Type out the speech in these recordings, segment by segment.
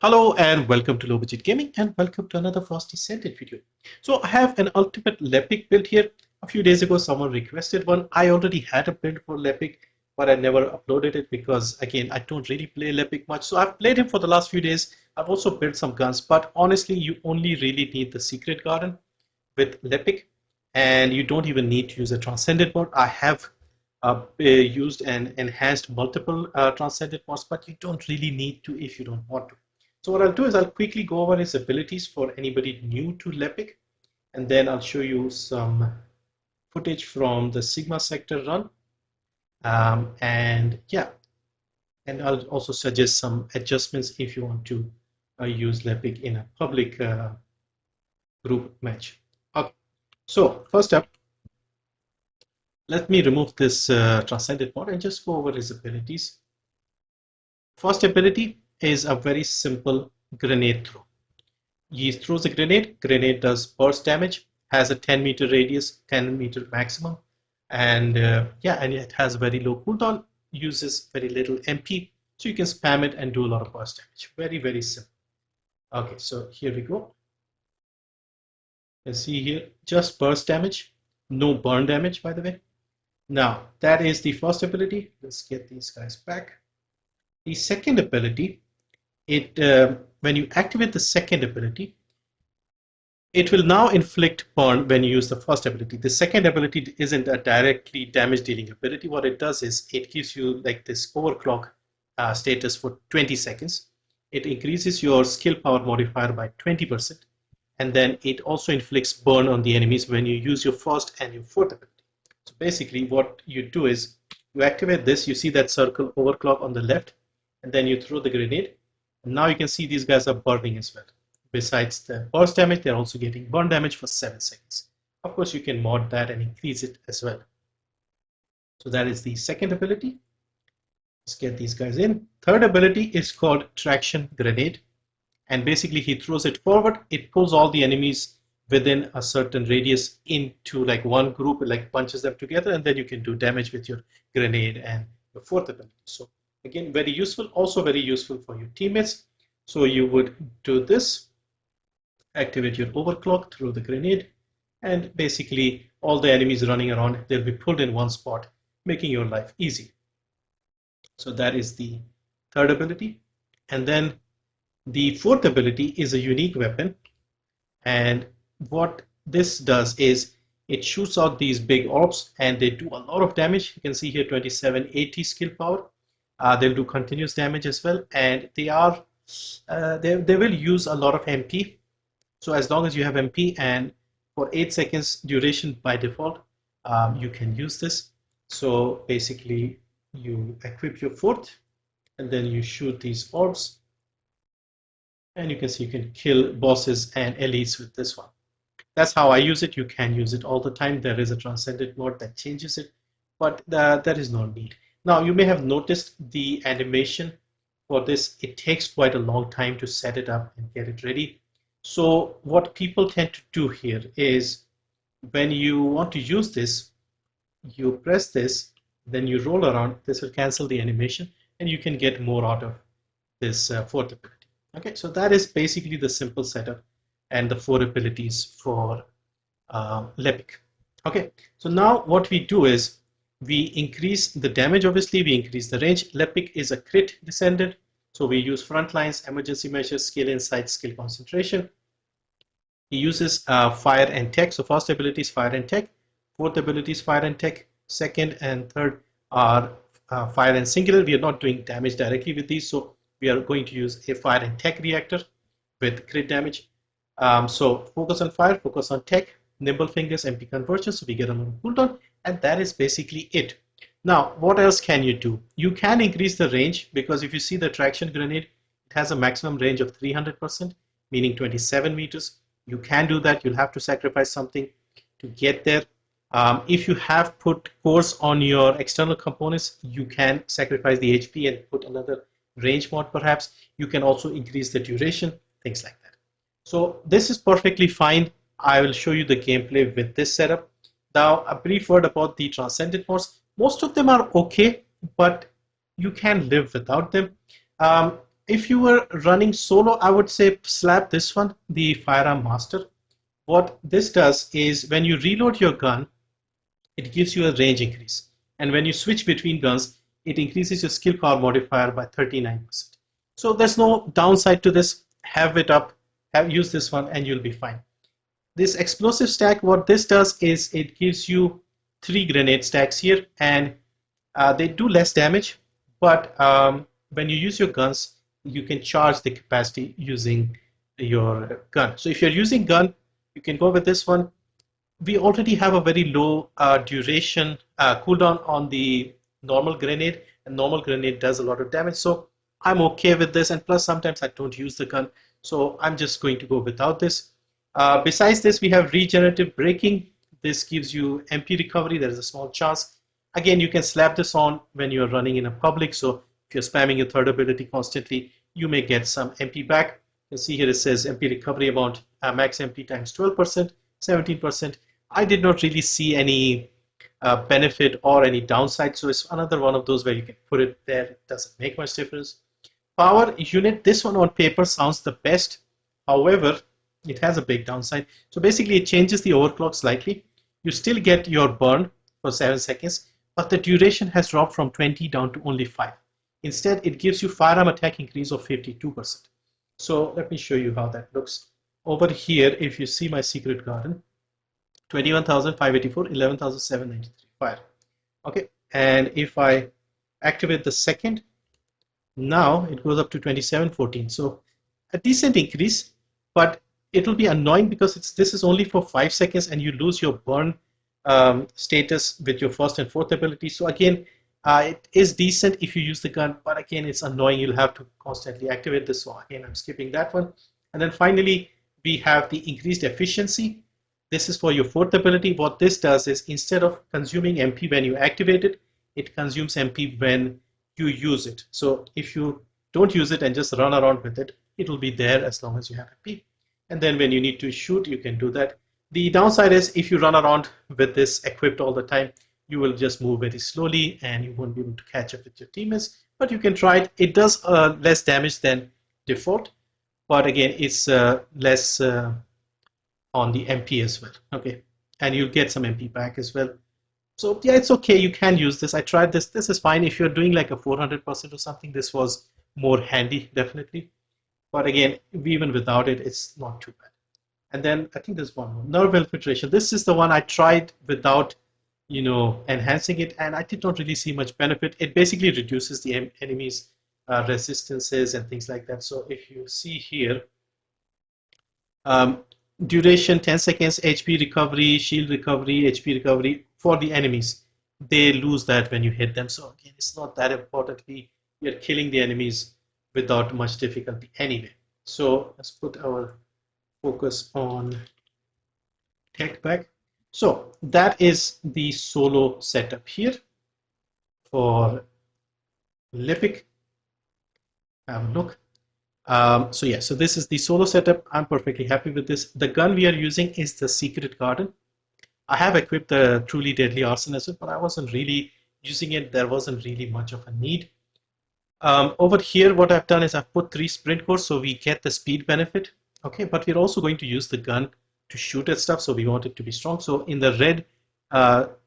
Hello and welcome to Low Budget Gaming and welcome to another fast Descendant video. So I have an ultimate LEPIC build here. A few days ago someone requested one. I already had a build for LEPIC but I never uploaded it because again I don't really play LEPIC much. So I've played him for the last few days. I've also built some guns, but honestly you only really need the secret garden with LEPIC and you don't even need to use a Transcendent mod. I have used and enhanced multiple Transcendent mods, but you don't really need to if you don't want to. So what I'll do is I'll quickly go over his abilities for anybody new to LEPIC, and then I'll show you some footage from the Sigma sector run. And yeah, and I'll also suggest some adjustments if you want to use LEPIC in a public group match. Okay, so first up, let me remove this Transcendent mod and just go over his abilities. First ability is a very simple grenade throw. He throws a grenade, grenade does burst damage, has a 10-meter radius, 10-meter maximum, and and it has very low cooldown, uses very little MP, so you can spam it and do a lot of burst damage. Very, very simple. Okay, so here we go. You see here, just burst damage, no burn damage, by the way. Now, that is the first ability. Let's get these guys back. The second ability, when you activate the second ability, it will now inflict burn when you use the first ability. The second ability isn't a directly damage dealing ability. What it does is it gives you like this overclock status for 20 seconds. It increases your skill power modifier by 20%, and then it also inflicts burn on the enemies when you use your first and your fourth ability. So basically what you do is you activate this, you see that circle overclock on the left, and then you throw the grenade. And now you can see these guys are burning as well. Besides the burst damage, they're also getting burn damage for 7 seconds. Of course, you can mod that and increase it as well. So that is the second ability. Let's get these guys in. Third ability is called Traction Grenade. And basically he throws it forward. It pulls all the enemies within a certain radius into like one group, it like bunches them together, and then you can do damage with your grenade and your fourth ability. So again, very useful, also very useful for your teammates. So you would do this, activate your overclock through the grenade, and basically all the enemies running around, they'll be pulled in one spot, making your life easy. So that is the third ability. And then the fourth ability is a unique weapon, and what this does is it shoots out these big orbs and they do a lot of damage. You can see here 2780 skill power. They'll do continuous damage as well, and they will use a lot of MP. So as long as you have MP and for 8 seconds duration by default, you can use this. So basically you equip your fourth and then you shoot these orbs, and you can see you can kill bosses and elites with this one. That's how I use it. You can use it all the time. There is a Transcendent mode that changes it, but there is no need. Now you may have noticed the animation for this. It takes quite a long time to set it up and get it ready. So what people tend to do here is when you want to use this, you press this, then you roll around. This will cancel the animation and you can get more out of this fourth ability. Okay, so that is basically the simple setup and the 4 abilities for LEPIC. Okay, so now what we do is we increase the damage, obviously, we increase the range. LEPIC is a crit descendant, so we use front lines, emergency measures, skill insight, skill concentration. He uses fire and tech, so first ability is fire and tech, fourth ability is fire and tech, second and third are fire and singular. We are not doing damage directly with these, so we are going to use a fire and tech reactor with crit damage. So focus on fire, focus on tech, nimble fingers, MP conversion, so we get a lot of cooldown, and that is basically it. Now, what else can you do? You can increase the range, because if you see the traction grenade, it has a maximum range of 300%, meaning 27 meters. You can do that. You'll have to sacrifice something to get there. If you have put cores on your external components, you can sacrifice the HP and put another range mod perhaps. You can also increase the duration, things like that. So this is perfectly fine. I will show you the gameplay with this setup. Now, a brief word about the Transcendent mods. Most of them are okay, but you can live without them. if you were running solo, I would say slap this one, the Firearm Master. What this does is when you reload your gun, it gives you a range increase. And when you switch between guns, it increases your skill power modifier by 39%. So there's no downside to this. Have it up, use this one, and you'll be fine. This explosive stack, what this does is it gives you 3 grenade stacks here, and they do less damage, but when you use your guns, you can charge the capacity using your gun. So if you're using gun, you can go with this one. We already have a very low duration cooldown on the normal grenade, and normal grenade does a lot of damage, so I'm okay with this. And plus sometimes I don't use the gun, so I'm just going to go without this. Besides this, we have regenerative braking. This gives you MP recovery. There is a small chance. Again, you can slap this on when you're running in a public, so if you're spamming your third ability constantly, you may get some MP back. You see here it says MP recovery amount, max MP times 12%, 17%. I did not really see any benefit or any downside, so it's another one of those where you can put it there. It doesn't make much difference. Power unit, this one on paper sounds the best. However, it has a big downside. So basically it changes the overclock slightly. You still get your burn for 7 seconds, but the duration has dropped from 20 down to only 5. Instead, it gives you firearm attack increase of 52%. So let me show you how that looks. Over here, if you see my secret garden, 21,584, 11,793 fire. Okay, and if I activate the second, now it goes up to 2714. So a decent increase, but it will be annoying because this is only for 5 seconds and you lose your burn status with your first and fourth ability. So again, it is decent if you use the gun, but again, it's annoying. You'll have to constantly activate this. So again, I'm skipping that one. And then finally, we have the increased efficiency. This is for your fourth ability. What this does is instead of consuming MP when you activate it, it consumes MP when you use it. So if you don't use it and just run around with it, it will be there as long as you have MP. And then when you need to shoot, you can do that. The downside is if you run around with this equipped all the time, you will just move very slowly and you won't be able to catch up with your teammates. But you can try it. It does less damage than default, but again, it's less on the MP as well. Okay, and you'll get some MP back as well. So yeah, it's okay. You can use this. I tried this. This is fine. If you're doing like a 400% or something, this was more handy, definitely. But again, even without it, it's not too bad. And then I think there's one more, nerve infiltration. This is the one I tried without, enhancing it, and I did not really see much benefit. It basically reduces the enemy's resistances and things like that. So if you see here, duration 10 seconds, HP recovery, shield recovery, HP recovery for the enemies. They lose that when you hit them. So again, it's not that important. You're killing the enemies without much difficulty anyway. So let's put our focus on tech back. So that is the solo setup here for LEPIC. Have a look. So yeah, so this is the solo setup. I'm perfectly happy with this. The gun we are using is the Secret Garden. I have equipped the Truly Deadly Arson as well, but I wasn't really using it. There wasn't really much of a need. Over here, what I've done is I've put 3 sprint cores so we get the speed benefit. Okay, but we're also going to use the gun to shoot at stuff, so we want it to be strong. So in the red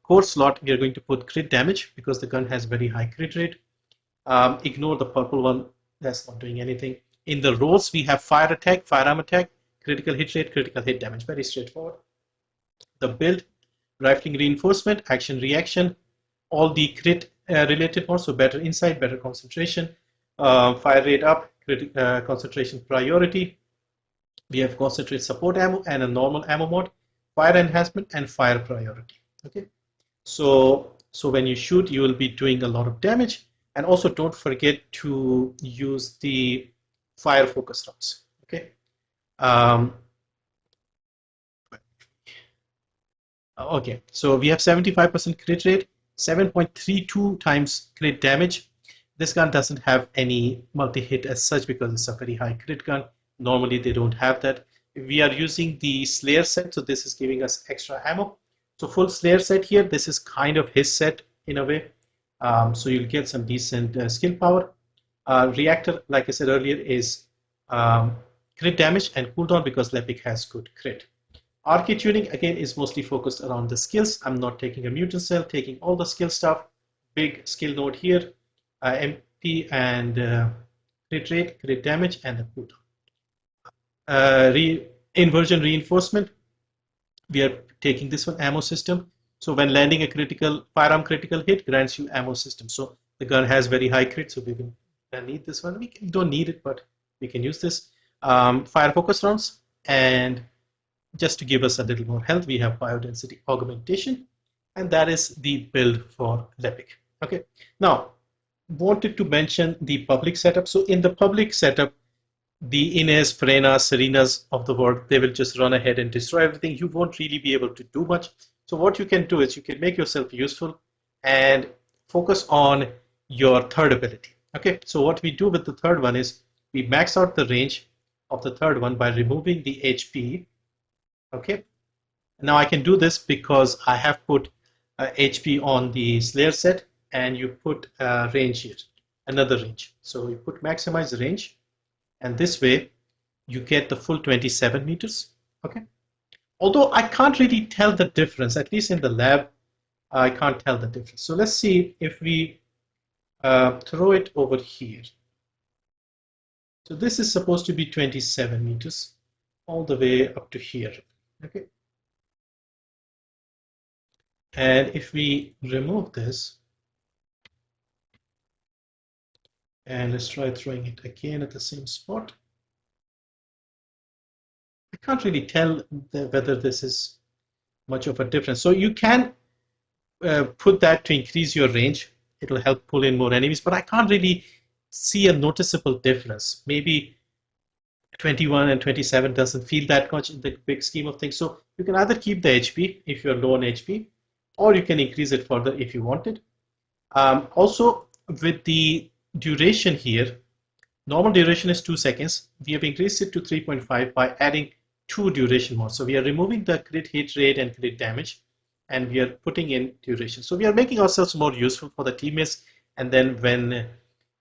core slot, we are going to put crit damage because the gun has very high crit rate. Ignore the purple one, that's not doing anything. In the roles, we have fire attack, firearm attack, critical hit rate, critical hit damage. Very straightforward. The build, rifling reinforcement, action reaction, all the crit related ones, so better insight, better concentration, fire rate up, concentration priority. We have concentrate support ammo and a normal ammo mod, fire enhancement, and fire priority. Okay, so when you shoot, you will be doing a lot of damage, and also don't forget to use the fire focus rounds. Okay. Okay, so we have 75% crit rate, 7.32 times crit damage. This gun doesn't have any multi-hit as such because it's a very high crit gun. Normally they don't have that. We are using the Slayer set, so this is giving us extra ammo. So full Slayer set here, this is kind of his set in a way. So you'll get some decent skill power. Reactor, like I said earlier, is crit damage and cooldown because LEPIC has good crit. Arche Tuning again is mostly focused around the skills. I'm not taking a mutant cell, taking all the skill stuff. Big skill node here, MP and crit rate, crit damage, and the cooldown. Inversion Reinforcement, we are taking this one, ammo system. So when landing a firearm critical hit grants you ammo system. So the gun has very high crit, so we will need this one. We don't need it, but we can use this. Fire focus rounds, and just to give us a little more health, we have biodensity augmentation, and that is the build for LEPIC. Okay, now wanted to mention the public setup. So in the public setup, the Ines, Frenas, Serenas of the world, they will just run ahead and destroy everything. You won't really be able to do much. So what you can do is you can make yourself useful and focus on your third ability. Okay, so what we do with the third one is we max out the range of the third one by removing the HP. Okay, now I can do this because I have put HP on the Slayer set, and you put range here, another range. So you put maximize range, and this way you get the full 27 meters. Okay, although I can't really tell the difference, at least in the lab I can't tell the difference. So let's see if we throw it over here. So this is supposed to be 27 meters all the way up to here. Okay, and if we remove this, and let's try throwing it again at the same spot, I can't really tell whether this is much of a difference. So you can put that to increase your range. It'll help pull in more enemies, but I can't really see a noticeable difference. Maybe 21 and 27 doesn't feel that much in the big scheme of things. So you can either keep the HP if you're low on HP, or you can increase it further if you wanted. Also, with the duration here, normal duration is 2 seconds. We have increased it to 3.5 by adding 2 duration modes. So we are removing the crit hit rate and crit damage, and we are putting in duration. So we are making ourselves more useful for the teammates. And then when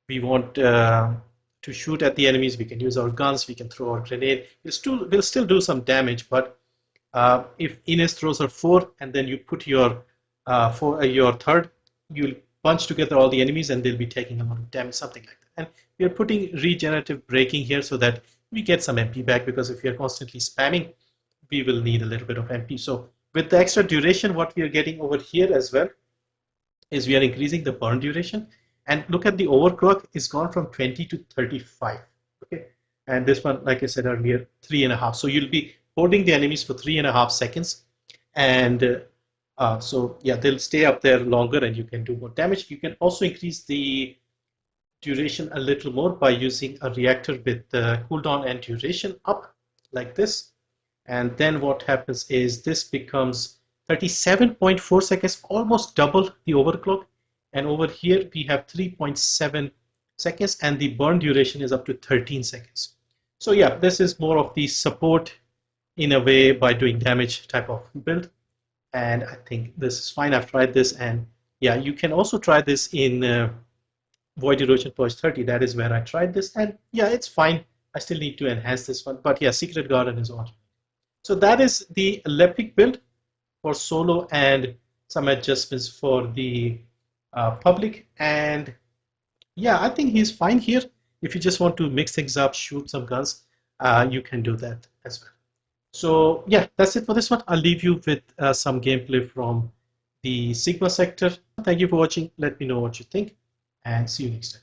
we want to shoot at the enemies, we can use our guns, we can throw our grenade. We'll still do some damage, but if Ines throws her 4 and then you put your third, you'll bunch together all the enemies and they'll be taking a lot of damage, something like that. And we are putting regenerative braking here so that we get some MP back, because if we are constantly spamming, we will need a little bit of MP. So with the extra duration, what we are getting over here as well is we are increasing the burn duration. And look at the overclock, is gone from 20 to 35. Okay, and this one, like I said earlier, 3.5. So you'll be holding the enemies for 3.5 seconds, and so yeah, they'll stay up there longer, and you can do more damage. You can also increase the duration a little more by using a reactor with the cooldown and duration up like this. And then what happens is this becomes 37.4 seconds, almost double the overclock. And over here we have 3.7 seconds, and the burn duration is up to 13 seconds. So yeah, this is more of the support in a way by doing damage type of build. And I think this is fine. I've tried this, and yeah, you can also try this in Void Erosion Purge 30. That is where I tried this, and yeah, it's fine. I still need to enhance this one, but yeah, Secret Garden is on. So that is the LEPIC build for solo, and some adjustments for the public. And yeah, I think he's fine here. If you just want to mix things up, shoot some guns, you can do that as well. So yeah, that's it for this one. I'll leave you with some gameplay from the Sigma sector. Thank you for watching. Let me know what you think, and see you next time.